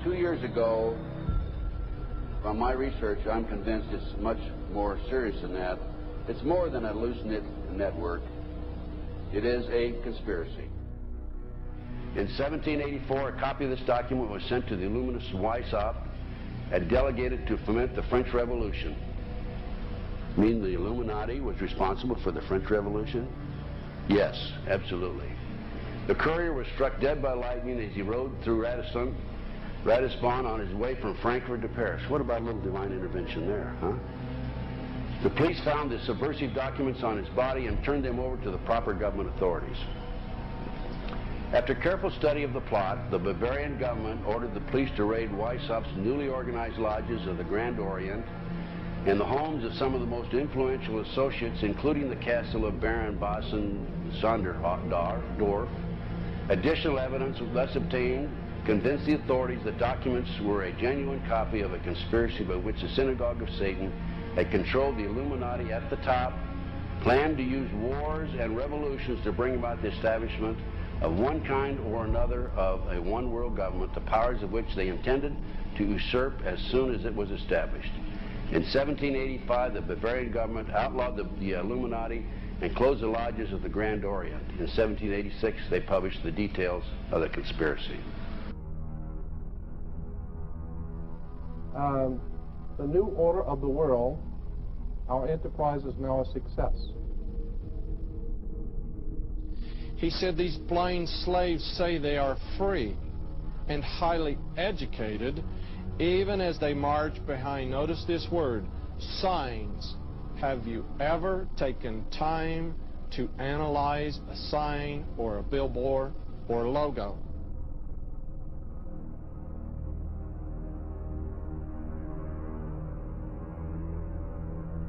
2 years ago, from my research, I'm convinced it's much more serious than that. It's more than a loose-knit network. It is a conspiracy. In 1784, a copy of this document was sent to the Illuminist Weishaupt and delegated to foment the French Revolution. Mean the Illuminati was responsible for the French Revolution? Yes, absolutely. The courier was struck dead by lightning as he rode through Ratisbon on his way from Frankfurt to Paris. What about a little divine intervention there, huh? The police found the subversive documents on his body and turned them over to the proper government authorities. After careful study of the plot, the Bavarian government ordered the police to raid Weishaupt's newly organized lodges of the Grand Orient and the homes of some of the most influential associates, including the castle of Baron Bassen-Sonderdorf. Additional evidence thus obtained convinced the authorities that documents were a genuine copy of a conspiracy by which the Synagogue of Satan had controlled the Illuminati at the top, planned to use wars and revolutions to bring about the establishment of one kind or another of a one-world government, the powers of which they intended to usurp as soon as it was established. In 1785, the Bavarian government outlawed the Illuminati and closed the lodges of the Grand Orient. In 1786, they published the details of the conspiracy. The new order of the world, our enterprise is now a success. He said these blind slaves say they are free and highly educated, even as they march behind, notice this word, signs. Have you ever taken time to analyze a sign or a billboard or a logo?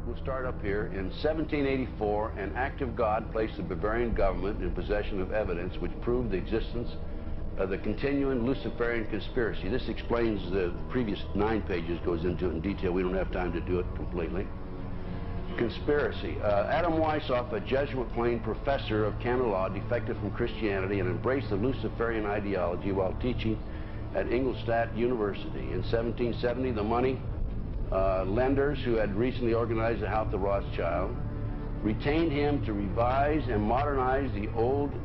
We'll start up here. In 1784, an act of God placed the Bavarian government in possession of evidence which proved the existence of the continuing Luciferian conspiracy. This explains the previous 9 pages, goes into it in detail. We don't have time to do it completely. Conspiracy. Adam Weishaupt, a Jesuit-trained professor of canon law, defected from Christianity and embraced the Luciferian ideology while teaching at Ingolstadt University. In 1770, the money lenders who had recently organized the House of Rothschild retained him to revise and modernize the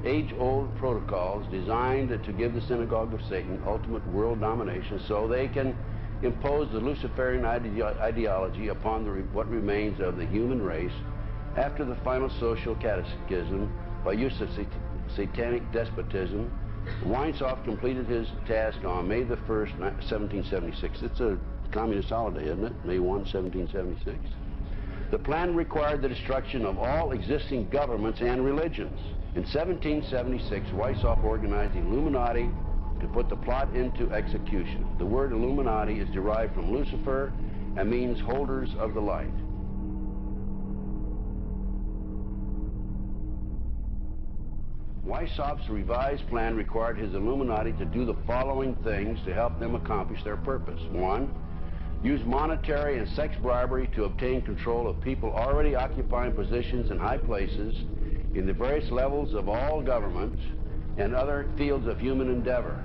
age-old protocols designed to give the Synagogue of Satan ultimate world domination so they can impose the Luciferian ideology upon what remains of the human race after the final social cataclysm by use of satanic despotism. Weishaupt completed his task on May the 1st, 1776. It's a communist holiday, isn't it? May 1, 1776. The plan required the destruction of all existing governments and religions. In 1776, Weishaupt organized the Illuminati to put the plot into execution. The word Illuminati is derived from Lucifer and means holders of the light. Weishaupt's revised plan required his Illuminati to do the following things to help them accomplish their purpose. 1, use monetary and sex bribery to obtain control of people already occupying positions in high places in the various levels of all governments and other fields of human endeavor.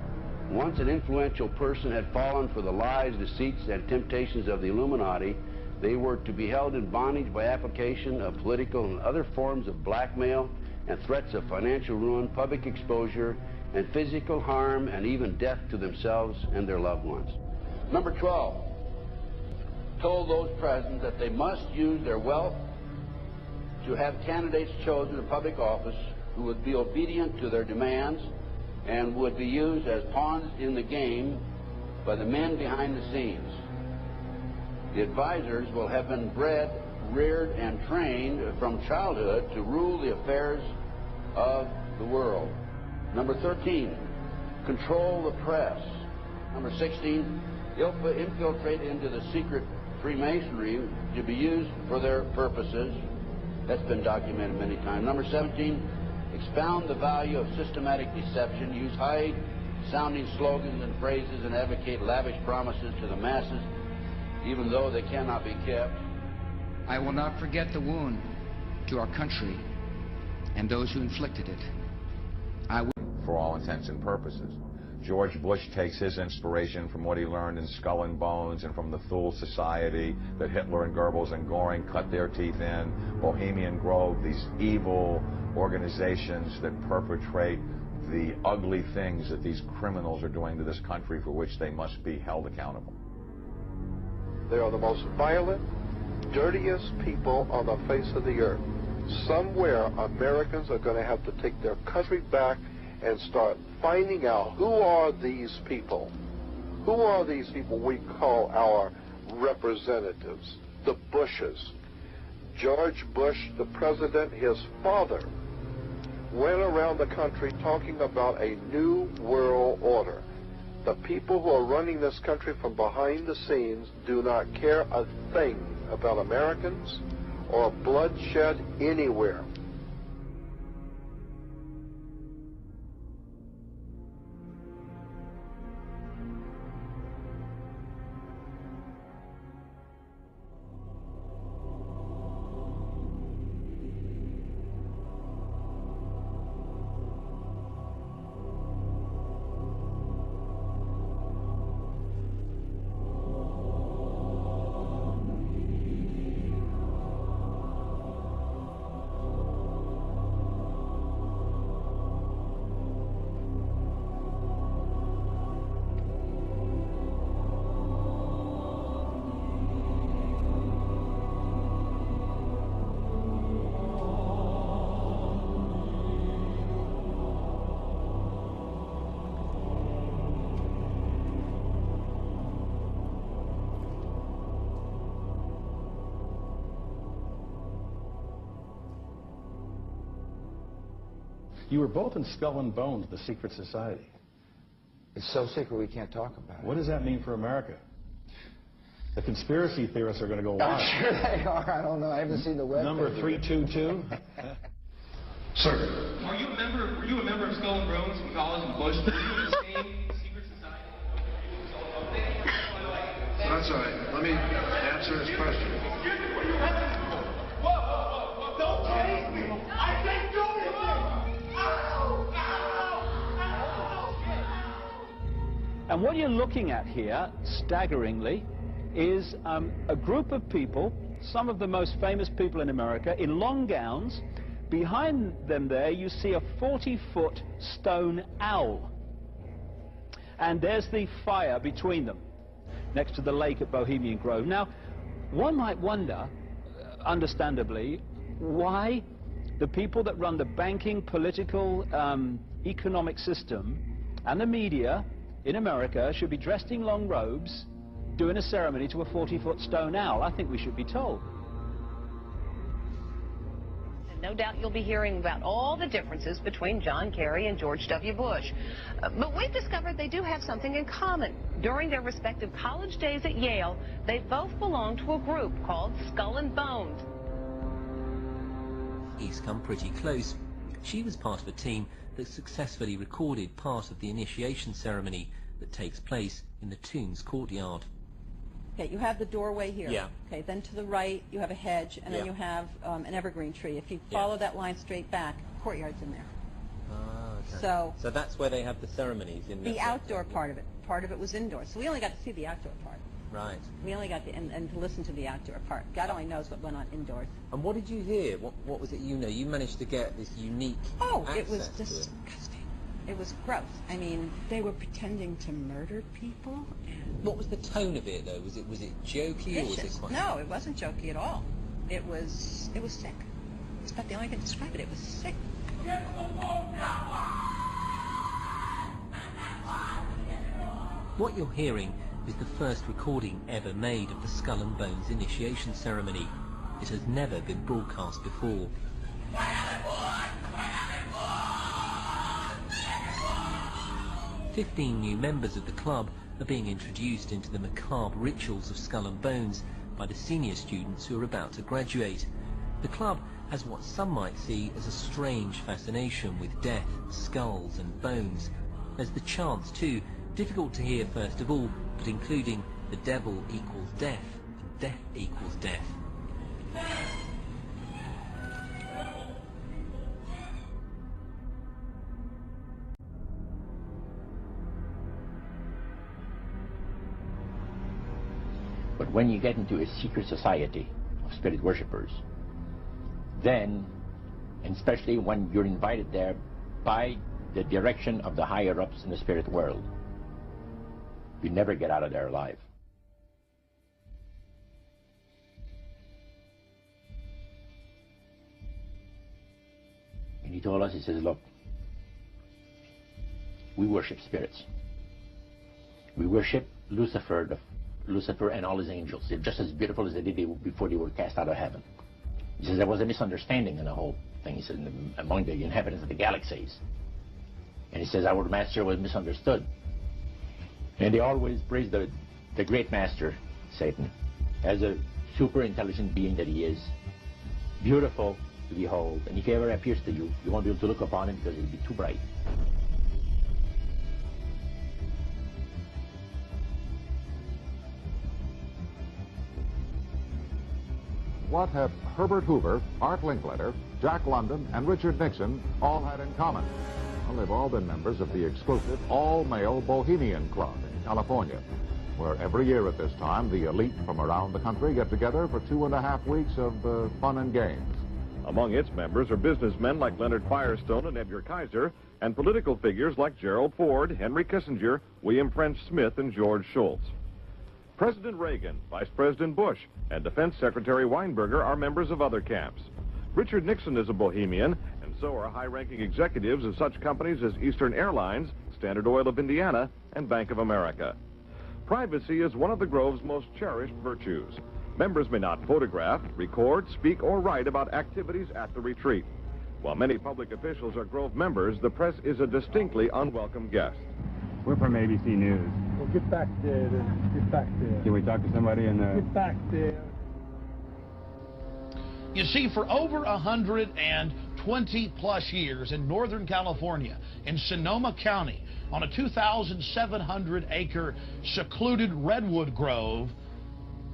Once an influential person had fallen for the lies, deceits, and temptations of the Illuminati, they were to be held in bondage by application of political and other forms of blackmail and threats of financial ruin, public exposure, and physical harm, and even death to themselves and their loved ones. Number 12, told those present that they must use their wealth to have candidates chosen to public office who would be obedient to their demands and would be used as pawns in the game by the men behind the scenes. The advisors will have been bred, reared, and trained from childhood to rule the affairs of the world. Number 13, control the press. Number 16, infiltrate into the secret Freemasonry to be used for their purposes. That's been documented many times. Number 17, expound the value of systematic deception, use high-sounding slogans and phrases, and advocate lavish promises to the masses, even though they cannot be kept. I will not forget the wound to our country and those who inflicted it. I will. For all intents and purposes. George Bush takes his inspiration from what he learned in Skull and Bones and from the Thule Society that Hitler and Goebbels and Goring cut their teeth in, Bohemian Grove, these evil organizations that perpetrate the ugly things that these criminals are doing to this country for which they must be held accountable. They are the most violent, dirtiest people on the face of the earth. Somewhere Americans are going to have to take their country back and start finding out who are these people. Who are these people we call our representatives, the Bushes. George Bush, the president, his father, went around the country talking about a new world order. The people who are running this country from behind the scenes do not care a thing about Americans or bloodshed anywhere. You were both in Skull and Bones, the secret society. It's so secret we can't talk about it. What does that mean for America? The conspiracy theorists are going to go wild. I'm sure they are. I don't know. I haven't seen the web. Number 322. Sir. Were you a member of Skull and Bones in college in Bush? Were you in the same secret society? That's all right. Let me answer his question. Whoa, don't chase me. I can't do anything. And what you're looking at here, staggeringly, is a group of people, some of the most famous people in America, in long gowns. Behind them there, you see a 40-foot stone owl. And there's the fire between them, next to the lake at Bohemian Grove. Now, one might wonder, understandably, why the people that run the banking, political, economic system and the media in America should be dressed in long robes doing a ceremony to a 40-foot stone owl. I think we should be told. And no doubt you'll be hearing about all the differences between John Kerry and George W. Bush. But we've discovered they do have something in common. During their respective college days at Yale, they both belonged to a group called Skull and Bones. He's come pretty close. She was part of a team that successfully recorded part of the initiation ceremony that takes place in the tomb's courtyard. Okay, you have the doorway here. Yeah. Okay, then to the right you have a hedge, and then you have an evergreen tree. If you follow that line straight back, courtyard's in there. Ah, okay. So that's where they have the ceremonies in the outdoor part of it. Part of it was indoors. So we only got to see the outdoor part. Right. We only got to, and to listen to the outdoor part. God only knows what went on indoors. And what did you hear? What was it you know? You managed to get this unique it was disgusting. It was gross. I mean, they were pretending to murder people. And what was the tone of it, though? Was it jokey or was it quite... No, it wasn't jokey at all. It was sick. It's about the only way to describe it. It was sick. What you're hearing is the first recording ever made of the Skull and Bones initiation ceremony. It has never been broadcast before. 15 new members of the club are being introduced into the macabre rituals of Skull and Bones by the senior students who are about to graduate. The club has what some might see as a strange fascination with death, skulls and bones. There's the chants too, difficult to hear first of all, but including the devil equals death, and death equals death. But when you get into a secret society of spirit worshippers, then, and especially when you're invited there by the direction of the higher-ups in the spirit world, you never get out of there alive. And he told us, he says, look, we worship spirits. We worship Lucifer and all his angels. They're just as beautiful as they did before they were cast out of heaven. He says there was a misunderstanding in the whole thing. He says among the inhabitants of the galaxies. And he says our master was misunderstood. And they always praise the great master, Satan, as a super intelligent being that he is, beautiful to behold. And if he ever appears to you, you won't be able to look upon him because he'll be too bright. What have Herbert Hoover, Art Linkletter, Jack London, and Richard Nixon all had in common? Well, they've all been members of the exclusive all-male Bohemian Club in California, where every year at this time, the elite from around the country get together for 2.5 weeks of fun and games. Among its members are businessmen like Leonard Firestone and Edgar Kaiser, and political figures like Gerald Ford, Henry Kissinger, William French Smith, and George Shultz. President Reagan, Vice President Bush, and Defense Secretary Weinberger are members of other camps. Richard Nixon is a Bohemian, and so are high-ranking executives of such companies as Eastern Airlines, Standard Oil of Indiana, and Bank of America. Privacy is one of the Grove's most cherished virtues. Members may not photograph, record, speak, or write about activities at the retreat. While many public officials are Grove members, the press is a distinctly unwelcome guest. We're from ABC News. Well, get back there, then. Get back there. Can we talk to somebody in the... Get back there. You see, for over 120-plus years in Northern California, in Sonoma County, on a 2,700-acre secluded redwood grove,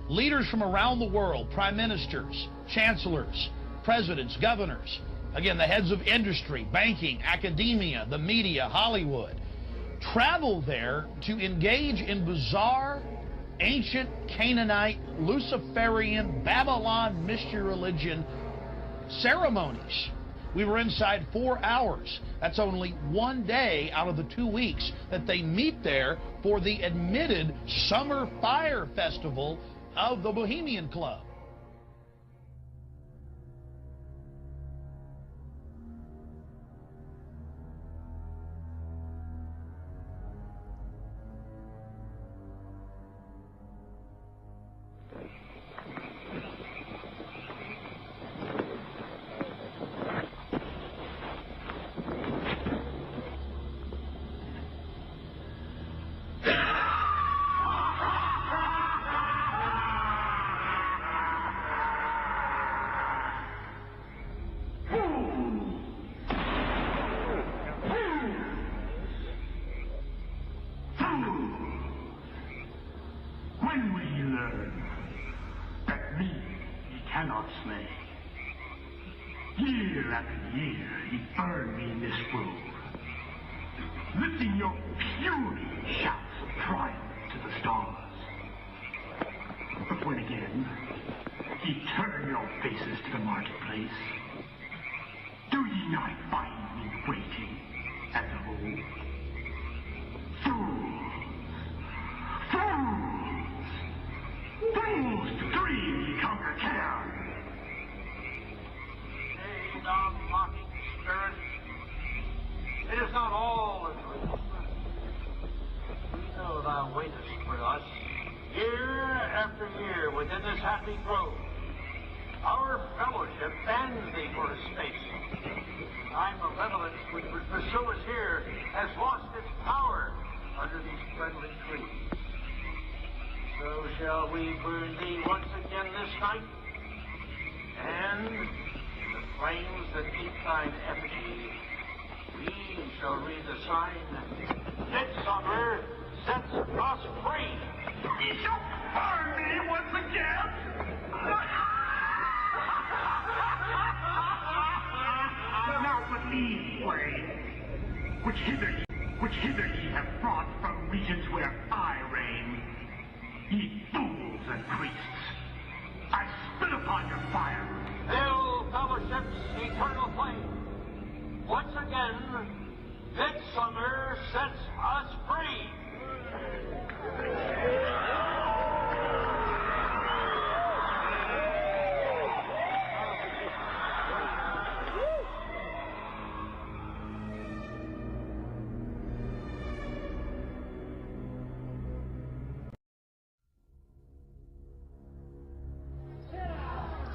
leaders from around the world, prime ministers, chancellors, presidents, governors, again, the heads of industry, banking, academia, the media, Hollywood, travel there to engage in bizarre, ancient Canaanite, Luciferian, Babylon mystery religion ceremonies. We were inside 4 hours. That's only one day out of the 2 weeks that they meet there for the admitted Summer Fire Festival of the Bohemian Club. Which hither ye have brought from regions where I reign. Ye fools and priests, I spit upon your fire. Hail, fellowship's eternal flame. Once again, midsummer sets us free.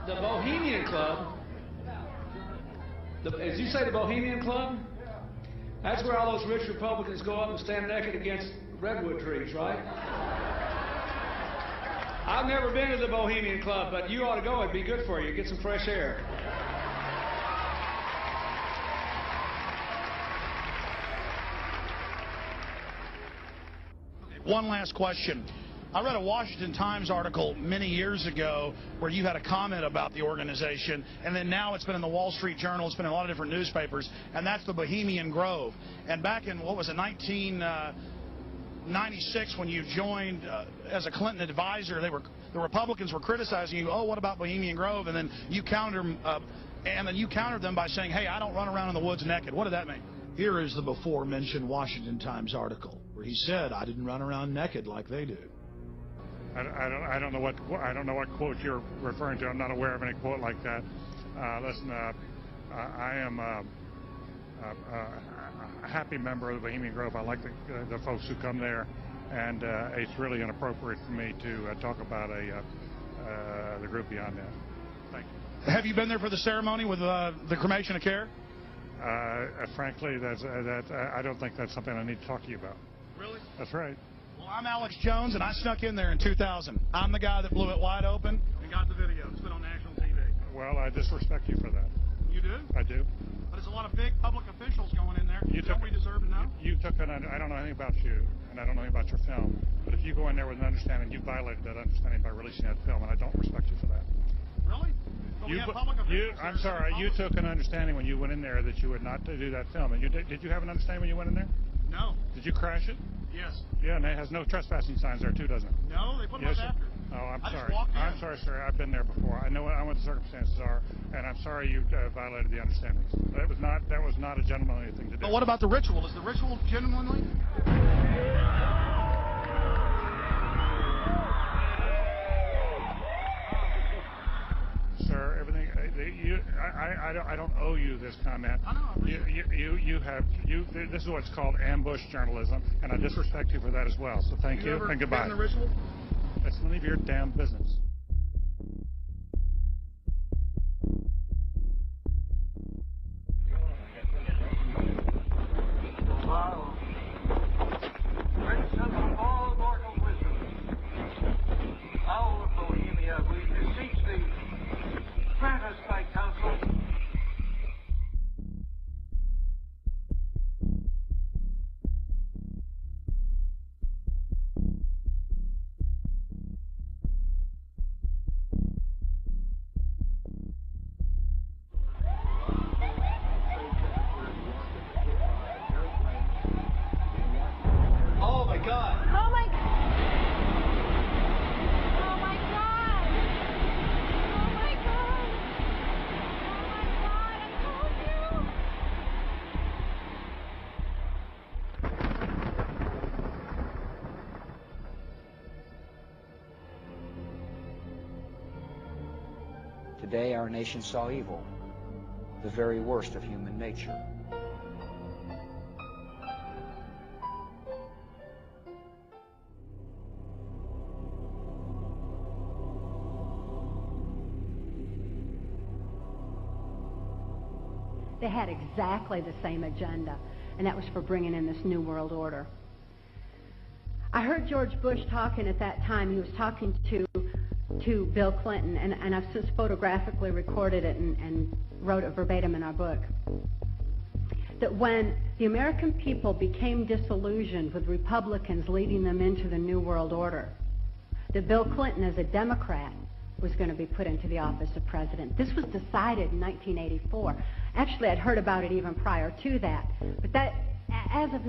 The Bohemian Club, as you say, the Bohemian Club, that's where all those rich Republicans go up and stand naked against redwood trees, right? I've never been to the Bohemian Club, but you ought to go. It'd be good for you. Get some fresh air. One last question. I read a Washington Times article many years ago where you had a comment about the organization, and then now it's been in the Wall Street Journal, it's been in a lot of different newspapers, and that's the Bohemian Grove. And back in, what was it, 1996, when you joined as a Clinton advisor, the Republicans were criticizing you, oh, what about Bohemian Grove? And then you countered them by saying, hey, I don't run around in the woods naked. What did that mean? Here is the before-mentioned Washington Times article where he said, I didn't run around naked like they do. I don't know what quote you're referring to. I'm not aware of any quote like that. Listen, I am a happy member of the Bohemian Grove. I like the folks who come there, and it's really inappropriate for me to talk about the group beyond that. Thank you. Have you been there for the ceremony with the cremation of care? Frankly, I don't think that's something I need to talk to you about. Really? That's right. Well, I'm Alex Jones, and I snuck in there in 2000. I'm the guy that blew it wide open and got the video. It's been on national TV. Well, I disrespect you for that. You do? I do. But there's a lot of big public officials going in there. Don't we deserve to know? I don't know anything about you, and I don't know anything about your film. But if you go in there with an understanding, you violated that understanding by releasing that film, and I don't respect you for that. Really? But we have public officials. I'm sorry. You took an understanding when you went in there that you would not do that film. And did you have an understanding when you went in there? No. Did you crash it? Yes. Yeah, and it has no trespassing signs there too, doesn't it? No, they put them up after. Oh, I'm I just sorry. walked in. I'm sorry, sir. I've been there before. I know what the circumstances are, and I'm sorry you violated the understandings. That was not a gentlemanly thing to do. But what about the ritual? Is the ritual genuinely? Sir, everything. I don't owe you this comment. I know. This is what's called ambush journalism, and I disrespect you for that as well. So thank you and goodbye. Been in the ritual? That's none of your damn business. Wow. Prince of all mortal wisdom, owl of Bohemia, we beseech thee, grant us thy counsel. Oh my God! Oh my God! Oh my God! Oh my God! Oh my God! I told you. Today our nation saw evil, the very worst of human nature. They had exactly the same agenda, and that was for bringing in this New World Order. I heard George Bush talking at that time. He was talking to Bill Clinton, and I've since photographically recorded it and wrote it verbatim in our book, that when the American people became disillusioned with Republicans leading them into the New World Order, that Bill Clinton, as a Democrat, was going to be put into the office of president. This was decided in 1984. Actually, I'd heard about it even prior to that, but that, as of